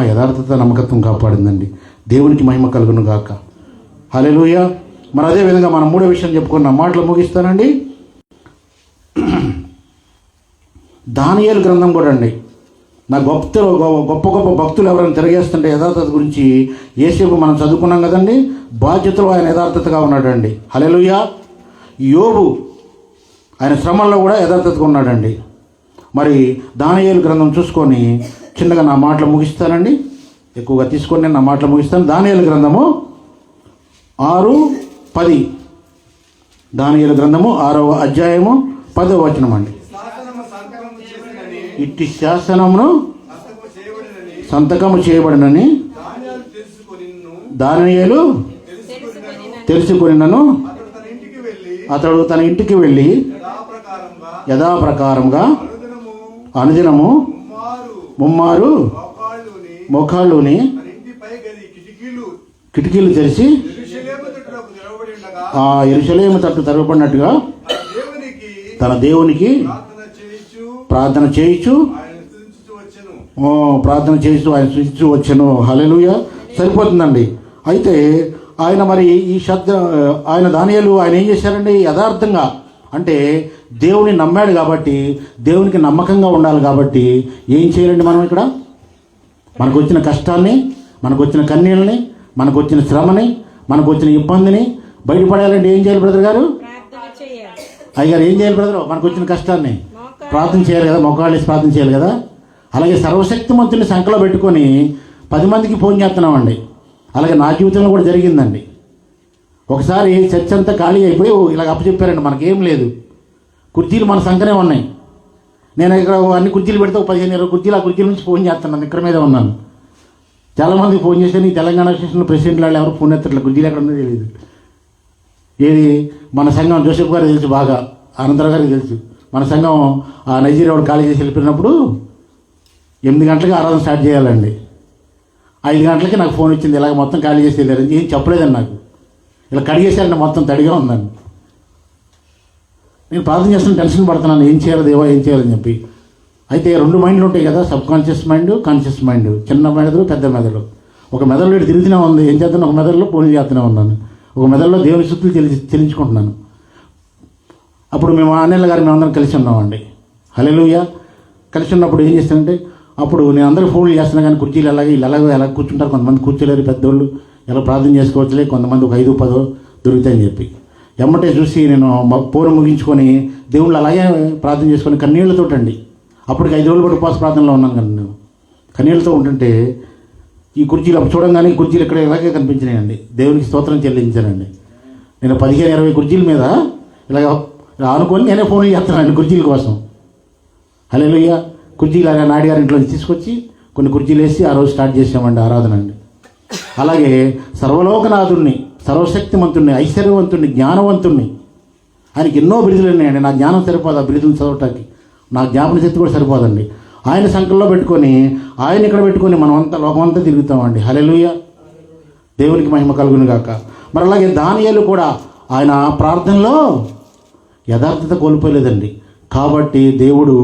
యథార్థత, నమ్మకత్వం కాపాడిందండి. దేవునికి మహిమ కలుగును గాక. హల్లెలూయా. మరి అదేవిధంగా మనం 3వ విషయం చెప్పుకున్న మాటలు ముగిస్తానండి. దానియేలు గ్రంథం కూడా అండి. నా గొప్ప భక్తులు ఎవరైనా తిరగేస్తుంటే యథార్థత గురించి యేసేపు మనం చదువుకున్నాం కదండి. బాధ్యతలో ఆయన యథార్థతగా ఉన్నాడండి. హల్లెలూయా. యోబు ఆయన శ్రమల్లో కూడా యథార్థతగా ఉన్నాడండి. మరి దానియేలు గ్రంథం చూసుకొని చిన్నగా నా మాటలు ముగిస్తానండి, ఎక్కువగా తీసుకొని నేను నా మాటలు ముగిస్తాను. దానియేలు గ్రంథము 6:10. దానియేలు గ్రంథము 6వ అధ్యాయము 10వ వచనం అండి. ఇట్టి శాసనమును సంతకము చేయబడినని దానియేలు తెలుసుకొనినను అతడు తన ఇంటికి వెళ్ళి యథాప్రకారంగా అనుదినము ముమ్మారు మోకాళ్ళుని కిటికీలు తెరిచి ఆ యెరూషలేము తట్టు తెరవబడినట్టుగా తన దేవునికి ప్రార్థన చేయించు ఆయన స్తుతించు వచ్చెను. హల్లెలూయా. సరిపోతుందండి. అయితే ఆయన ఆయన దానియేలు ఆయన ఏం చేశారండి? యథార్థంగా, అంటే దేవుని నమ్మాడు కాబట్టి, దేవునికి నమ్మకంగా ఉండాలి కాబట్టి ఏం చేయాలండి? మనం ఇక్కడ మనకు వచ్చిన కష్టాన్ని, మనకు వచ్చిన కన్నీళ్ళని, మనకు వచ్చిన శ్రమని, మనకు వచ్చిన ఇబ్బందిని బయటపడాలంటే ఏం చేయాలి బ్రదర్ గారు? అయ్యగారు ఏం చేయాలి బ్రదర్? మనకు వచ్చిన కష్టాన్ని ప్రార్థన చేయాలి కదా, మొక్కాళ్ళేసి ప్రార్థన చేయాలి కదా. అలాగే సర్వశక్తిమంతుని సంకలో పెట్టుకొని 10 మందికి ఫోన్ చేస్తున్నామండి. అలాగే నా జీవితంలో కూడా జరిగిందండి. ఒకసారి చర్చ్ అంతా ఖాళీ అయిపోయి ఇలాగ అప్పచెప్పారండి, మనకేం లేదు, కుర్చీలు మన సంఖనే ఉన్నాయి. నేను ఇక్కడ అన్ని కుర్చీలు పెడితే 15-20 కుర్చీలు, ఆ కుర్చీల నుంచి ఫోన్ చేస్తున్నాను, ఇక్కడ మీద ఉన్నాను. చాలామందికి ఫోన్ చేస్తే నీ తెలంగాణ స్టేషన్లో ప్రెసిడెంట్ వాళ్ళు ఎవరు ఫోన్ ఎత్తట్లేదు, కుర్చీలు ఎక్కడ ఉందో తెలియదు. ఏది మన సంఘం జోసెఫ్ గారికి తెలుసు, బాగా ఆనందరావు గారికి తెలుసు, మన సంఘం ఆ నైజీరియా వాడు ఖాళీ చేసి వెళ్ళిపోయినప్పుడు 8 గంటలకి ఆరాధన స్టార్ట్ చేయాలండి. 5 గంటలకి నాకు ఫోన్ వచ్చింది, ఇలాగ మొత్తం ఖాళీ చేసి వెళ్ళారని. ఏం చెప్పలేదండి నాకు. ఇలా కడిగేసారండి, మొత్తం తడిగా ఉందండి. నేను ప్రార్థన చేస్తున్న టెన్షన్ పడుతున్నాను, ఏం చేయాలి దేవా, ఏం చేయాలని చెప్పి. అయితే 2 మైండ్లు ఉంటాయి కదా, sub conscious mind, conscious mind, చిన్న మెదడు పెద్ద మెదడు. ఒక మెదడులో ఇటు తిరుగుతూనే ఉంది, ఏం చేస్తాను, ఒక మెదడులో పోనీ చేస్తూనే ఉన్నాను, ఒక మెదడులో దేవుని శుద్ధులు చెల్లించుకుంటున్నాను. అప్పుడు మేము ఆన్లైన్లో గారు మేమందరం కలిసి ఉన్నామండి. హల్లెలూయా. కలిసి ఉన్నప్పుడు ఏం చేస్తానంటే, అప్పుడు నేను అందరికీ ఫోన్లు చేస్తున్నా కానీ కుర్చీలు ఎలా కూర్చుంటారు, కొంతమంది కూర్చోలేరు పెద్దోళ్ళు, ఎలా ప్రార్థన చేసుకోవచ్చులే, కొంతమంది ఒక 5-10 దొరుకుతాయని చెప్పి ఎమ్మటే చూసి నేను పూర్వం ముగించుకొని దేవుళ్ళు అలాగే ప్రార్థన చేసుకొని కన్నీళ్లతోటండి. అప్పటికి 5 రోజులు పాటు ఉపవాస ప్రార్థనలో ఉన్నాను కానీ నేను కన్నీళ్ళతో ఉంటుంటే ఈ కుర్చీలు అప్పుడు చూడంగానే కుర్చీలు ఇక్కడ ఇలాగే కనిపించినాయండి. దేవునికి స్తోత్రం చెల్లించానండి. నేను 15-20 కుర్చీల మీద ఇలా ఆనుకొని నేనే ఫోన్లు చేస్తున్నాను కుర్చీల కోసం. హల్లెలూయా. కుర్చీలు ఆయన నాయుడు గారి ఇంట్లో తీసుకొచ్చి కొన్ని కుర్చీలు వేసి ఆ రోజు స్టార్ట్ చేసామండి ఆరాధన అండి. అలాగే సర్వలోకనాథుణ్ణి, సర్వశక్తిమంతుణ్ణి, ఐశ్వర్యవంతుణ్ణి, జ్ఞానవంతుణ్ణి, ఆయనకి ఎన్నో బిరుదులు ఉన్నాయండి. నా జ్ఞానం సరిపోదు ఆ బిరుదులు చదవటానికి, నా జ్ఞాపన శక్తి కూడా సరిపోదండి. ఆయన సంకల్లో పెట్టుకొని ఆయన ఇక్కడ పెట్టుకొని మనం అంతా లోకమంతా తిరుగుతామండి. హల్లెలూయా. దేవునికి మహిమ కలుగును గాక. మరి అలాగే దానియేలు కూడా ఆయన ప్రార్థనలో యథార్థత కోల్పోలేదండి. కాబట్టి దేవుడు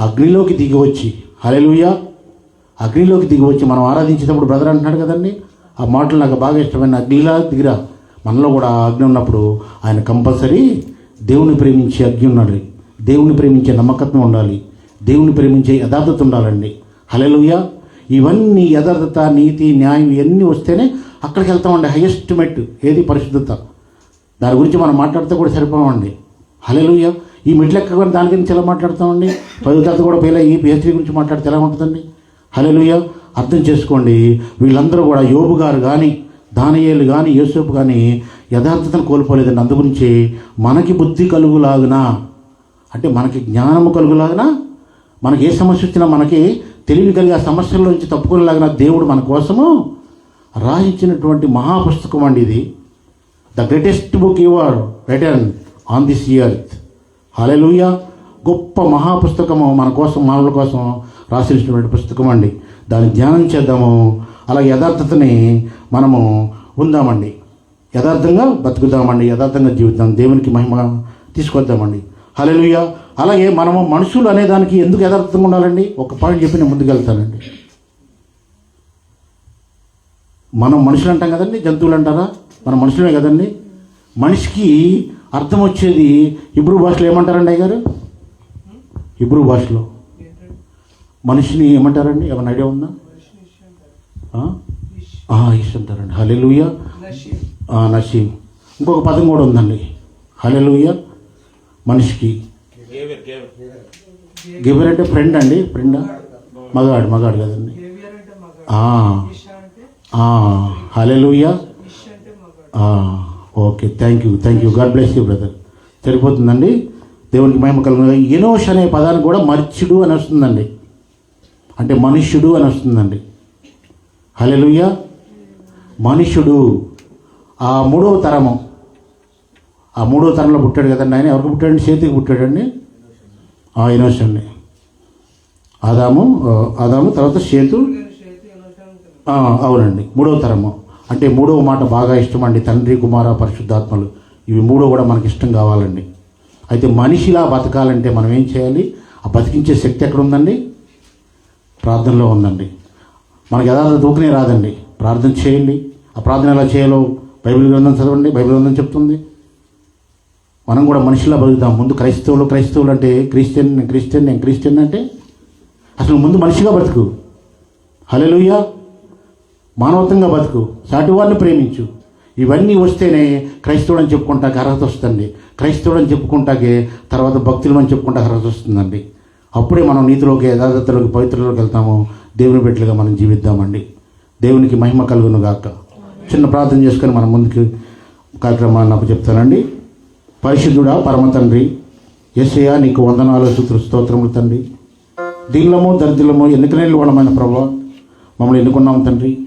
అగ్నిలోకి దిగి వచ్చి, హల్లెలూయా, అగ్నిలోకి దిగి వచ్చి మనం ఆరాధించేటప్పుడు బ్రదర్ అంటున్నాడు కదండి, ఆ మాటలు నాకు బాగా ఇష్టమైన, అగ్నిలా దిగిరా. మనలో కూడా ఆ అగ్ని ఉన్నప్పుడు ఆయన కంపల్సరీ దేవుని ప్రేమించే అగ్ని ఉండాలి, దేవుని ప్రేమించే నమ్మకత్వం ఉండాలి, దేవుని ప్రేమించే యథార్థత ఉండాలండి. హల్లెలూయా. ఇవన్నీ యథార్థత, నీతి, న్యాయం ఇవన్నీ వస్తేనే అక్కడికి వెళ్తామండి. హైయెస్ట్ మెట్ ఏది? పరిశుద్ధత. దాని గురించి మనం మాట్లాడితే కూడా సరిపోమండి. హల్లెలూయా. ఈ మెట్లు ఎక్కకుండా దాని గురించి ఎలా మాట్లాడతామండి? 10వ తరగతి కూడా ఫెయిల్ అయ్యి పిహెచ్డీ గురించి మాట్లాడితే ఎలా ఉంటుందండి? హల్లెలూయా. అర్థం చేసుకోండి, వీళ్ళందరూ కూడా యోబు గారు కానీ, దానియేలు కానీ, యోసేపు కానీ యథార్థతను కోల్పోలేదండి. అందుగురించి మనకి బుద్ధి కలుగులాగునా, అంటే మనకి జ్ఞానము కలుగులాగునా, మనకి ఏ సమస్య వచ్చినా మనకి తెలివి కలిగి ఆ సమస్యల నుంచి తప్పుకునేలాగిన దేవుడు మన కోసము రాయించినటువంటి మహాపుస్తకం అండి ఇది. The greatest book ever written on this earth. Hallelujah. గొప్ప మహాపుస్తకము మన కోసం, మానవుల కోసం రాసినటువంటి పుస్తకం అండి. దాన్ని ధ్యానం చేద్దాము. అలాగే యథార్థతని మనము ఉందామండి, యథార్థంగా బతుకుదామండి, యథార్థంగా జీవిద్దాం, దేవునికి మహిమ తీసుకొద్దామండి. హల్లెలూయా. అలాగే మనము మనుషులు అనేదానికి ఎందుకు యథార్థంగా ఉండాలండి? ఒక పాయింట్ చెప్పి నేను ముందుకెళ్తానండి. మనం మనుషులు అంటాం కదండి, జంతువులు అంటారా? మనం మనుషులే కదండి. మనిషికి అర్థం వచ్చేది హిబ్రూ భాషలో ఏమంటారండి అయ్యగారు? హిబ్రూ భాషలో మనిషిని ఏమంటారండి? ఏమన్నా ఐడియా ఉందా? ఇష్ అంటారండి. హల్లెలూయా. నషీం. ఇంకొక పదం కూడా ఉందండి. హల్లెలూయా. మనిషికి గెబెర్ అంటే ఫ్రెండ్ అండి. ఫ్రెండా? మగాడు కదండి. Hallelujah. Okay, thank you. God bless you brother. సరిపోతుందండి. దేవునికి మహిమ కలుగును. ఎనోష్ అనే పదానికి కూడా మర్చుడు అని వస్తుందండి, అంటే మనుష్యుడు అని వస్తుందండి. హల్లెలూయా. మనుష్యుడు ఆ 3వ తరము, ఆ 3వ తరంలో పుట్టాడు కదండి ఆయన. ఎవరికి పుట్టాడండి? చేతికి పుట్టాడండి. ఎనోష్ అండి. ఆదాము తర్వాత చేతు. అవునండి, 3వ తరము. అంటే 3వ మాట బాగా ఇష్టం అండి. తండ్రి, కుమార, పరిశుద్ధాత్మలు, ఇవి 3 కూడా మనకి ఇష్టం కావాలండి. అయితే మనిషిలా బతకాలంటే మనం ఏం చేయాలి? ఆ బతికించే శక్తి ఎక్కడ ఉందండి? ప్రార్థనలో ఉందండి. మనకి యథార్థ దూకునే రాదండి. ప్రార్థన చేయండి. ఆ ప్రార్థన ఎలా చేయాలో బైబిల్ గ్రంథం చదవండి. బైబిల్ గ్రంథం చెప్తుంది. మనం కూడా మనిషిలా బతుకుతాం. ముందు క్రైస్తవులు అంటే క్రిస్టియన్ అంటే అసలు ముందు మనిషిగా బతుకు. హల్లెలూయా. మానవత్వంగా బతుకు, సాటివారిని ప్రేమించు. ఇవన్నీ వస్తేనే క్రైస్తవుడు అని చెప్పుకుంటాకి అర్హత వస్తుంది. క్రైస్తవుడు అని చెప్పుకుంటాకే తర్వాత భక్తులు అని చెప్పుకుంటాకి అర్హత వస్తుందండి. అప్పుడే మనం నీతిలోకి, యథార్థతలోకి, పవిత్రలోకి వెళ్తాము. దేవుని బిడ్డలుగా మనం జీవిద్దామండి. దేవునికి మహిమ కలుగును గాక. చిన్న ప్రార్థన చేసుకొని మనం ముందుకు కార్యక్రమాన్ని నాకు చెప్తానండి. పరిశుద్ధుడా, పరమ తండ్రి యేసయ్యా, నీకు వందనాలు, స్తోత్రములు తండ్రి. దీనులము, దరిద్రులము, ఎన్నికలేని వాళ్ళమైన ప్రభువా, మమ్మల్ని ఎన్నుకున్నాము తండ్రి.